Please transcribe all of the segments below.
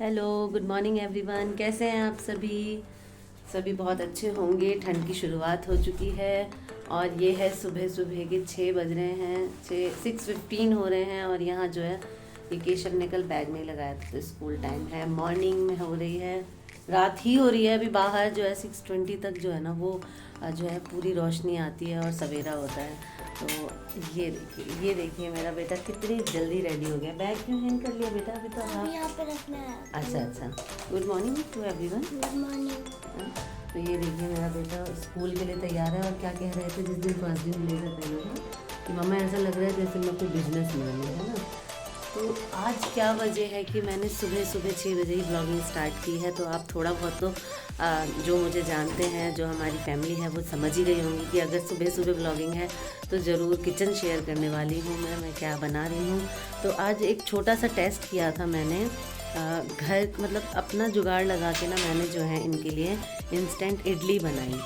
Hello, good morning everyone. कैसे हैं आप सभी? सभी बहुत अच्छे होंगे। ठंड की शुरुआत हो चुकी है और ये है सुबह सुबह के 6 बज रहे हैं, 6:15 हो रहे हैं। और यहाँ जो है ये केशव ने कल बैग नहीं लगाया था तो स्कूल टाइम है, मॉर्निंग में हो रही है, रात ही हो रही है। अभी बाहर जो है 6:20 तक जो है ना वो जो है पूरी रोशनी आती है और सवेरा होता है। तो ये देखिए मेरा बेटा कितनी जल्दी रेडी हो गया। बैग क्यों हैंग कर लिया बेटा? अभी तो हाँ, यहाँ पे रखना है। अच्छा अच्छा। Good morning to everyone. Good morning. तो ये देखिए मेरा बेटा स्कूल के लिए तैयार है। और क्या कह रहे थे जिस दिन फर्स्ट दिन ब्लेजर पहना था कि मम्मा ऐसा लग रहा है जैसे मैं कोई बिजनेस मैन है ना। तो आज क्या वजह है कि मैंने सुबह सुबह 6 बजे ही ब्लॉगिंग स्टार्ट की है। तो आप थोड़ा बहुत तो जो मुझे जानते हैं, जो हमारी फैमिली है, वो समझ ही गई होंगी कि अगर सुबह सुबह ब्लॉगिंग है तो ज़रूर किचन शेयर करने वाली हूँ। मैं क्या बना रही हूँ। तो आज एक छोटा सा टेस्ट किया था मैंने घर, मतलब अपना जुगाड़ लगा के ना मैंने जो है इनके लिए इंस्टेंट इडली बनाई।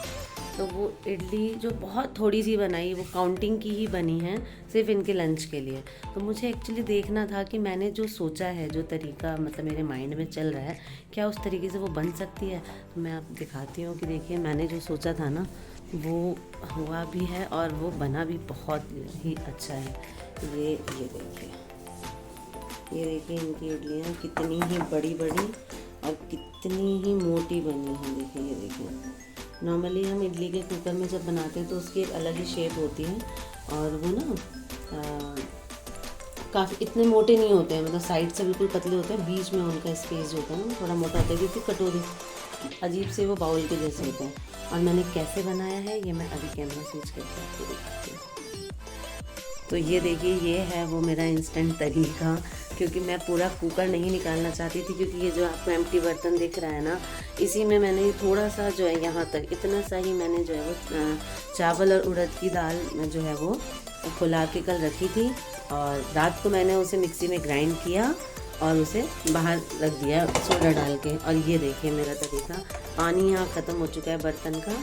तो वो इडली जो बहुत थोड़ी सी बनाई, वो काउंटिंग की ही बनी है, सिर्फ इनके लंच के लिए। तो मुझे एक्चुअली देखना था कि मैंने जो सोचा है, जो तरीका मतलब मेरे माइंड में चल रहा है, क्या उस तरीके से वो बन सकती है। तो मैं आपको दिखाती हूँ कि देखिए मैंने जो सोचा था ना वो हुआ भी है और वो बना भी बहुत ही अच्छा है। ये देखिए इनकी इडलियाँ कितनी ही बड़ी बड़ी और कितनी ही मोटी बनी हैं। देखिए ये देखिए, नॉर्मली हम इडली के कुकर में जब बनाते हैं तो उसकी एक अलग ही शेप होती है और वो ना काफ़ी इतने मोटे नहीं होते हैं, मतलब साइड से बिल्कुल पतले होते हैं, बीच में उनका स्पेस जो होता है ना थोड़ा मोटा होता है, क्योंकि कटोरी अजीब से वो बाउल के जैसे होते हैं। और मैंने कैसे बनाया है ये मैं अभी कैमरा स्विच करके आपको दिखाती हूँ। तो ये देखिए ये है वो मेरा इंस्टेंट तरीका, क्योंकि मैं पूरा कुकर नहीं निकालना चाहती थी, क्योंकि ये जो आपको एम्प्टी बर्तन दिख रहा है ना, इसी में मैंने थोड़ा सा जो है यहाँ तक इतना सा ही मैंने जो है वो चावल और उड़द की दाल जो है वो फुला के कल रखी थी। और रात को मैंने उसे मिक्सी में ग्राइंड किया और उसे बाहर रख दिया सोडा डाल के। और ये देखिए मेरा तरीका, पानी यहाँ ख़त्म हो चुका है बर्तन का।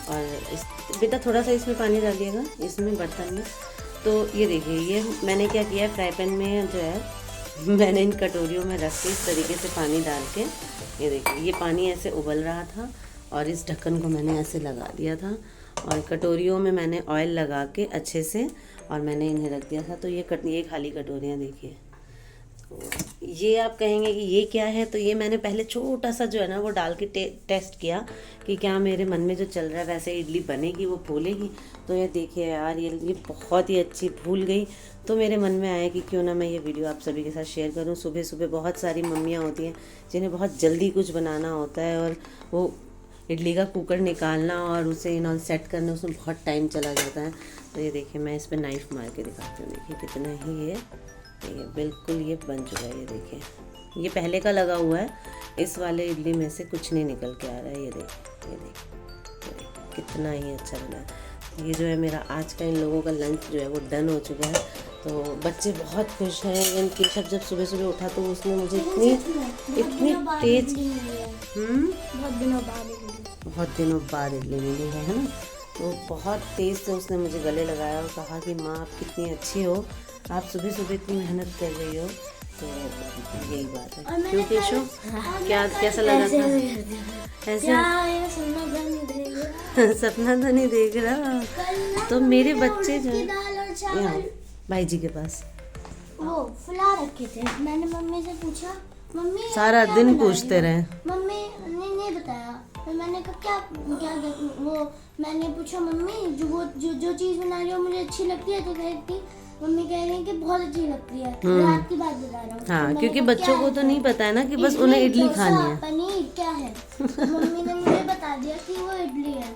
और बेटा थोड़ा सा इसमें पानी डालिएगा, इसमें बर्तन में। तो ये देखिए ये मैंने क्या किया है, फ्राई पैन में जो है मैंने इन कटोरियों में रख के इस तरीके से पानी डाल के, ये देखिए ये पानी ऐसे उबल रहा था और इस ढक्कन को मैंने ऐसे लगा दिया था और कटोरियों में मैंने ऑयल लगा के अच्छे से और मैंने इन्हें रख दिया था। तो ये खाली कटोरियाँ देखिए। ये आप कहेंगे कि ये क्या है, तो ये मैंने पहले छोटा सा जो है ना वो डाल के टेस्ट किया कि क्या मेरे मन में जो चल रहा है वैसे इडली बनेगी, वो फूलेगी। तो ये देखिए यार ये बहुत ही अच्छी फूल गई। तो मेरे मन में आया कि क्यों ना मैं ये वीडियो आप सभी के साथ शेयर करूं। सुबह सुबह बहुत सारी मम्मियाँ होती हैं जिन्हें बहुत जल्दी कुछ बनाना होता है और वो इडली का कुकर निकालना और उसे इनऑल सेट करना, उसमें बहुत टाइम चला जाता है। तो ये देखिए मैं इस पर नाइफ़ मार के दिखाती हूँ। देखिए कितना ही ये बिल्कुल ये बन चुका है। ये देखिए ये पहले का लगा हुआ है, इस वाले इडली में से कुछ नहीं निकल के आ रहा है। ये देखिए कितना ही अच्छा बना है। ये जो है मेरा आज का इन लोगों का लंच जो है वो डन हो चुका है। तो बच्चे बहुत खुश हैं। इनकी जब सुबह सुबह उठा तो उसने मुझे इतनी तेज बहुत दिनों बाद इडली मिली है ना। तो बहुत तेज़ से उसने मुझे गले लगाया और कहा कि माँ आप कितनी अच्छी हो, आप सुबह सुबह इतनी मेहनत कर रही हो। तो यही बात है। क्यों केशव, क्या कैसा लगा था? ऐसे सपना तो नहीं देख रहा। तो मेरे बच्चे जो यहाँ भाई जी के पास वो फुला रखे थे, मैंने मम्मी से पूछा, मम्मी सारा दिन पूछते रहे, मम्मी ने नहीं बताया। तो मैंने कहा क्या क्या वो मैंने पूछा मम्मी जो चीज़ बना रही हो मुझे अच्छी लगती है? तो कहती मम्मी कह रही है कि बहुत अच्छी लगती है। रात की बात बता रहा हूँ। हाँ, क्योंकि बच्चों को तो नहीं पता है ना कि बस उन्हें इडली खानी है। पनीर क्या है? तो मम्मी ने मुझे बता दिया कि वो इडली है।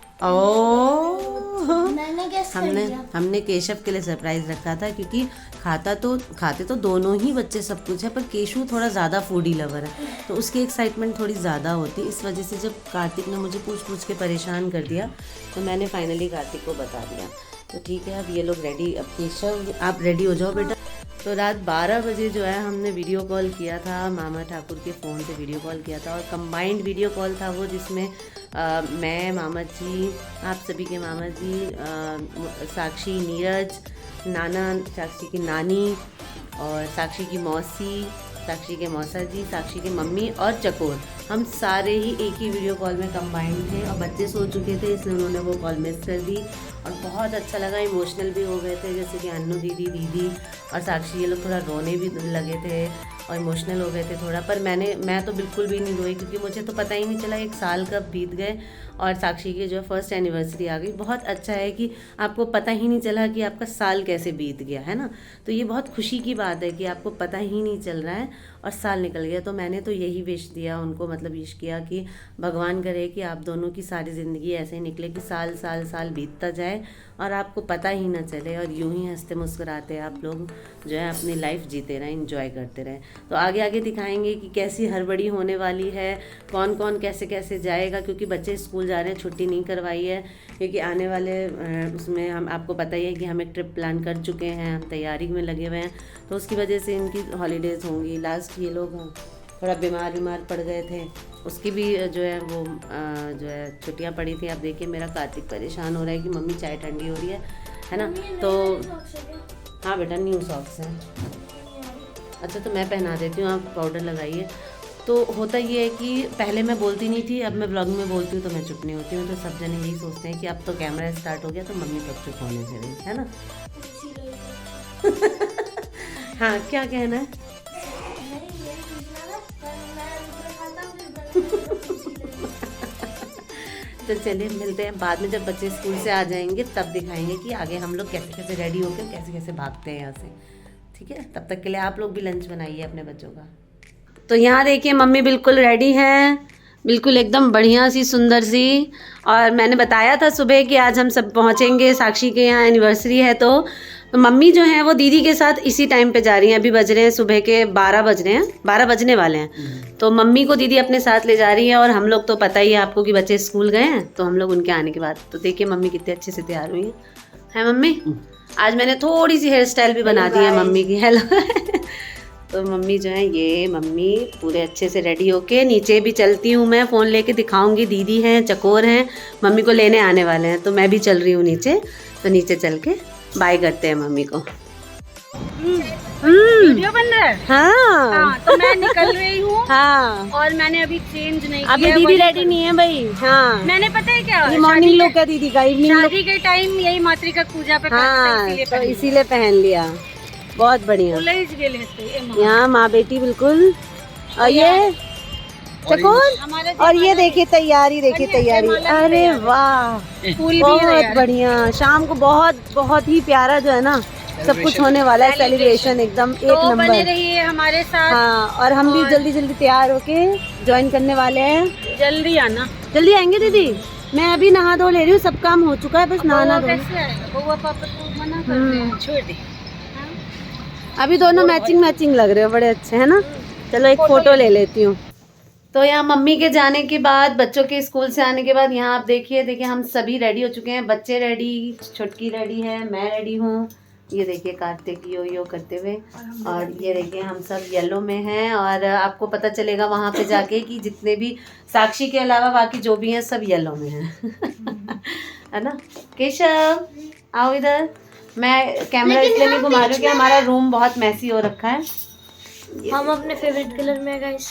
मैंने गेस कर लिया। हमने केशव के लिए सरप्राइज रखा था, क्योंकि खाते तो दोनों ही बच्चे सब कुछ है, पर केशव थोड़ा ज़्यादा फूडी लवर है तो उसकी एक्साइटमेंट थोड़ी ज़्यादा होती। इस वजह से जब कार्तिक ने मुझे पूछ के परेशान कर दिया तो मैंने फाइनली कार्तिक को बता दिया। तो ठीक है, अब ये लोग रेडी, अब केशव आप रेडी हो जाओ बेटा। तो रात 12 बजे जो है हमने वीडियो कॉल किया था, मामा ठाकुर के फ़ोन से वीडियो कॉल किया था और कंबाइंड वीडियो कॉल था वो, जिसमें मैं, मामा जी, आप सभी के मामा जी, साक्षी, नीरज, नाना, साक्षी की नानी और साक्षी की मौसी साक्षी के मौसा जी, साक्षी के मम्मी और चकोर, हम सारे ही एक ही वीडियो कॉल में कंबाइंड थे। और बच्चे सो चुके थे इसलिए उन्होंने वो कॉल मिस कर दी और बहुत अच्छा लगा। इमोशनल भी हो गए थे, जैसे कि अन्नू दीदी और साक्षी ये लोग थोड़ा रोने भी लगे थे और इमोशनल हो गए थे थोड़ा। पर मैं तो बिल्कुल भी नहीं रोई, क्योंकि मुझे तो पता ही नहीं चला 1 साल कब बीत गए और साक्षी की जो फर्स्ट एनिवर्सरी आ गई। बहुत अच्छा है कि आपको पता ही नहीं चला कि आपका साल कैसे बीत गया, है ना। तो ये बहुत खुशी की बात है कि आपको पता ही नहीं चल रहा है और साल निकल गया। तो मैंने तो यही विश दिया उनको, मतलब विश किया कि भगवान करे कि आप दोनों की सारी ज़िंदगी ऐसे ही निकले कि साल साल साल बीतता जाए और आपको पता ही ना चले और यूं ही हंसते मुस्कुराते आप लोग जो है अपनी लाइफ जीते रहें, एंजॉय करते रहें। तो आगे आगे दिखाएंगे कि कैसी हड़बड़ी होने वाली है, कौन कौन कैसे कैसे जाएगा, क्योंकि बच्चे स्कूल जा रहे हैं, छुट्टी नहीं करवाई है। क्योंकि आने वाले उसमें हम आपको पता ही है कि हम एक ट्रिप प्लान कर चुके हैं, हम तैयारी में लगे हुए हैं, तो उसकी वजह से इनकी हॉलीडेज़ होंगी। लास्ट ये लोग थोड़ा बीमार पड़ गए थे, उसकी भी जो है वो जो है छुट्टियां पड़ी थी। अब देखिए मेरा कार्तिक परेशान हो रहा है कि मम्मी चाय ठंडी हो रही है ना। तो हाँ बेटा, न्यू सॉक्स हैं। अच्छा तो मैं पहना देती हूँ, आप पाउडर लगाइए। तो होता ये है कि पहले मैं बोलती नहीं थी, अब मैं ब्लॉग में बोलती हूँ तो मैं चुप नहीं होती हूँ। तो सब जने यही सोचते हैं कि अब तो कैमरा स्टार्ट हो गया तो मम्मी कब चुप होने से रही, है ना। हाँ क्या कहना है? तो चलिए मिलते हैं बाद में, जब बच्चे स्कूल से आ जाएंगे तब दिखाएंगे कि आगे हम लोग कैसे कैसे रेडी होकर कैसे कैसे भागते हैं यहाँ से। ठीक है, तब तक के लिए आप लोग भी लंच बनाइए अपने बच्चों का। तो यहाँ देखिए मम्मी बिल्कुल रेडी हैं, बिल्कुल एकदम बढ़िया सी सुंदर सी। और मैंने बताया था सुबह कि आज हम सब पहुँचेंगे, साक्षी के यहाँ एनिवर्सरी है। तो मम्मी जो है वो दीदी के साथ इसी टाइम पे जा रही हैं। अभी बज रहे हैं सुबह के 12 बज रहे हैं, 12 बजने वाले हैं। तो मम्मी को दीदी अपने साथ ले जा रही है और हम लोग तो पता ही है आपको कि बच्चे स्कूल गए हैं, तो हम लोग उनके आने के बाद। तो देखिए मम्मी कितने अच्छे से तैयार हुई है मम्मी। आज मैंने थोड़ी सी हेयर स्टाइल भी बना दी है मम्मी की। हेलो तो मम्मी जो है ये मम्मी पूरे अच्छे से रेडी होके नीचे भी चलती हूँ, मैं फ़ोन लेके दिखाऊंगी। दीदी हैं, चकोर हैं, मम्मी को लेने आने वाले हैं, तो मैं भी चल रही हूँ नीचे। तो नीचे चल के बाय करते हैं मम्मी को। वीडियो बन रहा है। हाँ तो मैं निकल रही हूँ। हाँ और मैंने अभी चेंज नहीं अभी किया। दीदी रेडी नहीं है भाई। हाँ मैंने पता है क्या, ये मॉर्निंग लुक है दीदी का, इवनिंग लुक। शादी के टाइम यही मातृका पूजा पे हाँ तो इसीलिए पहन लिया, बहुत बढ़िया। यहाँ माँ बेटी बिल्कुल। और ये चकोर, और ये देखिए तैयारी, देखिए तैयारी। अरे वाह, बहुत बढ़िया। शाम को बहुत ही प्यारा जो है ना सब कुछ होने वाला है, सेलिब्रेशन एकदम एक नंबर। बने रहिए हमारे साथ। हाँ, और हम भी जल्दी जल्दी तैयार होके ज्वाइन करने वाले हैं। जल्दी आना। जल्दी आएंगे दीदी। मैं अभी नहा धो ले रही हूँ, सब काम हो चुका है, बस नहाना धो। छोड़ दे। अभी दोनों मैचिंग लग रहे हो, बड़े अच्छे है ना। चलो एक फोटो ले लेती हूँ। तो यहाँ मम्मी के जाने के बाद, बच्चों के स्कूल से आने के बाद, यहाँ आप देखिए हम सभी रेडी हो चुके हैं। बच्चे रेडी, छुटकी रेडी है, मैं रेडी हूँ। ये देखिए कार्तिक यो करते हुए, और ये देखिए हम सब येलो में हैं। और आपको पता चलेगा वहाँ पे जाके कि जितने भी साक्षी के अलावा बाकी जो भी हैं सब येलो में हैं। है ना। केशव आओ इधर। मैं कैमरा इसलिए नहीं घुमा रही हूँ कि हमारा रूम बहुत मैसी हो रखा है। हम अपने फेवरेट कलर में गाइस।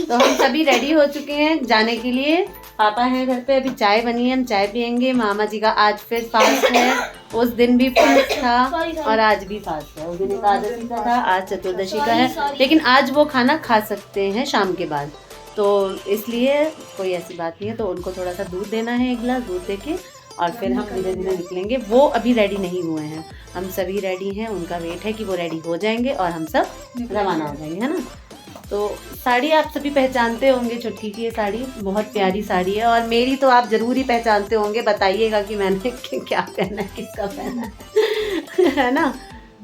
तो हम सभी रेडी हो चुके हैं जाने के लिए। पापा हैं घर पे, अभी चाय बनी है, हम चाय पियेंगे। मामा जी का आज फिर फास्ट है, उस दिन भी फास्ट था और आज भी फास्ट है। उस दिन एकादशी का था, आज चतुर्दशी का है, लेकिन आज वो खाना खा सकते हैं शाम के बाद, तो इसलिए कोई ऐसी बात नहीं है। तो उनको थोड़ा सा दूध देना है, 1 गिलास दूध देके, और फिर हम धीरे धीरे निकलेंगे। वो अभी रेडी नहीं हुए हैं, हम सभी रेडी हैं। उनका वेट है कि वो रेडी हो जाएंगे और हम सब रवाना हो जाएंगे, है ना। तो साड़ी आप सभी पहचानते होंगे, छुटकी की ये साड़ी बहुत प्यारी साड़ी है। और मेरी तो आप ज़रूर ही पहचानते होंगे, बताइएगा कि मैंने क्या पहना है, किसका पहना है ना।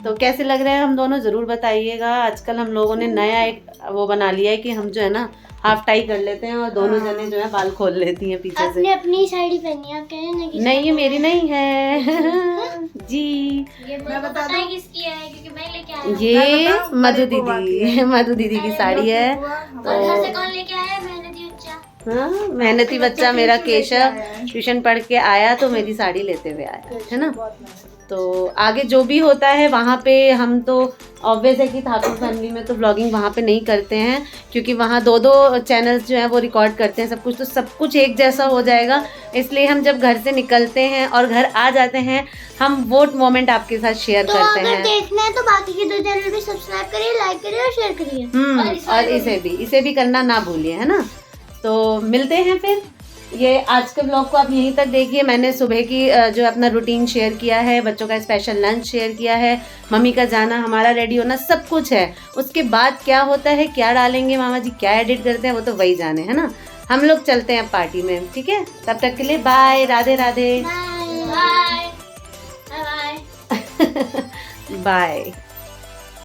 तो कैसे लग रहे हैं हम दोनों ज़रूर बताइएगा। आजकल हम लोगों ने नया एक वो बना लिया है कि हम जो है ना हाफ टाई कर लेते हैं और दोनों जने जो है बाल खोल लेती हैं पीछे से। आपने अपनी साड़ी पहनी है, आप कह रहे हैं कि नहीं ये मेरी नहीं है जी। ये मैं बता दूं किसकी है, क्योंकि मैं लेके आया। ये मधु दीदी की साड़ी है। और घर से कौन लेके आया? मेहनती बच्चा। हाँ मेहनती बच्चा मेरा केशव ट्यूशन पढ़ के आया तो मेरी साड़ी लेते हुए आया, है ना। तो आगे जो भी होता है वहाँ पे हम तो ऑब्वियस है कि ठाकुर फैमिली में तो व्लॉगिंग वहाँ पे नहीं करते हैं, क्योंकि वहाँ दो दो चैनल्स जो है वो रिकॉर्ड करते हैं सब कुछ, तो सब कुछ एक जैसा हो जाएगा। इसलिए हम जब घर से निकलते हैं और घर आ जाते हैं हम वो मोमेंट आपके साथ शेयर तो करते अगर हैं। देखना है तो बाकी के 2 चैनल भी सब्सक्राइब करिए, लाइक करिए और शेयर करिए। और इसे भी करना ना भूलिए, है ना। तो मिलते हैं फिर। ये आज के ब्लॉग को आप यहीं तक देखिए। मैंने सुबह की जो अपना रूटीन शेयर किया है, बच्चों का स्पेशल लंच शेयर किया है, मम्मी का जाना, हमारा रेडी होना, सब कुछ है। उसके बाद क्या होता है, क्या डालेंगे मामा जी, क्या एडिट करते हैं, वो तो वही जाने, है ना। हम लोग चलते हैं पार्टी में, ठीक है। तब तक के लिए bye, Radhe Radhe, bye bye bye. Bye.